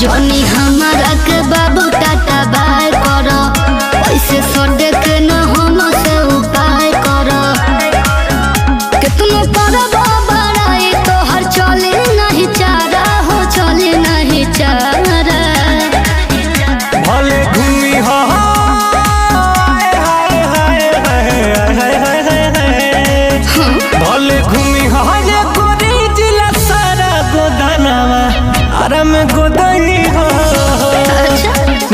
जोनी हमारा के बाबू टाटा बाय करो, ऐसे सोडे के न हम से उपाय करो। कितनो करबो बड़ाई तो हर चले नहीं चारा हो, चले नहीं चारा। भले घूमी हो भले घूमी हो ये गोरी जिला सारा गोदानवा आराम गोदनी हो।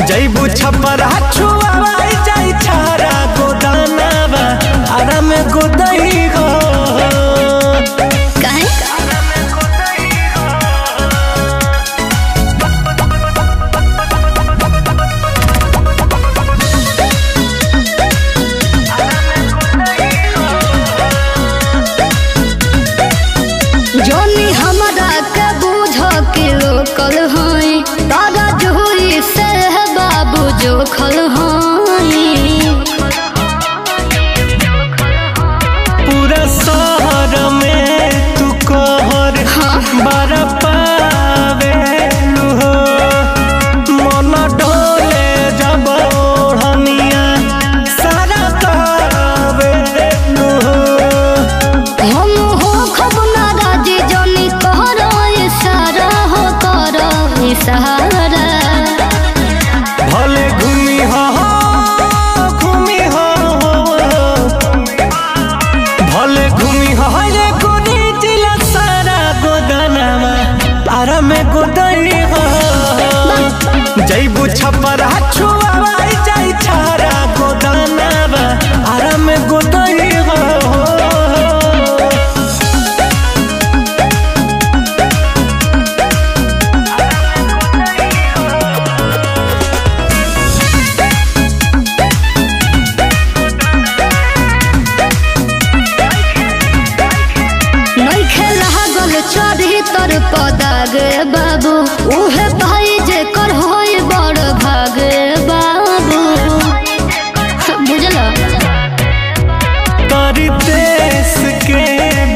जैबू छपरा छुआवाई जाई छारा गोदानवा आराम गोदनी हो। जोनी हमारा के बूझ के लोकल हई, दादा जोई से है बाबू जो खल हई। पूरा शहर में तू कहर बड़ा पावे हो, मन डोले जब ओढ़निया सारा कहवे हो। हम हो खब नाराजी जोनी करो इशारा हो, करो इशारा। भले घूमी हो भले घूमी हो रे गोरी जिला सारा गोदानवा आराम गोदनी हो। जैबू छपरा छुआवाई जाई छारा गोदानवा आराम गोदनी हो। चढ़ी तर पदागे बाबू उहे भाई जे कर होई बड़ भागे बाबू, बुझल। तारी देश के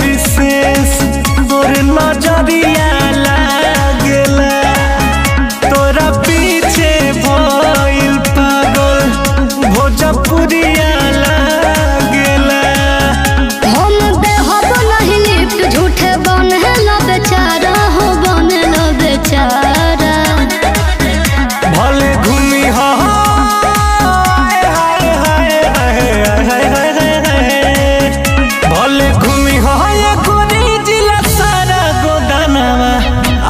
विशेष तोर नजरिया लागेला, तोरा पीछे भइल पागल भोजपुरिया लागेला। हम देहब नहीं लिफ्ट झूठे बनेला बेचारा हो, बनेला बेचारा। भले घूमी हो भले घूमी हो ये गोरी जिला सारा गोदानवा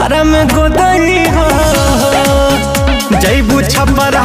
आराम गोदनी हो। जैबू छपरा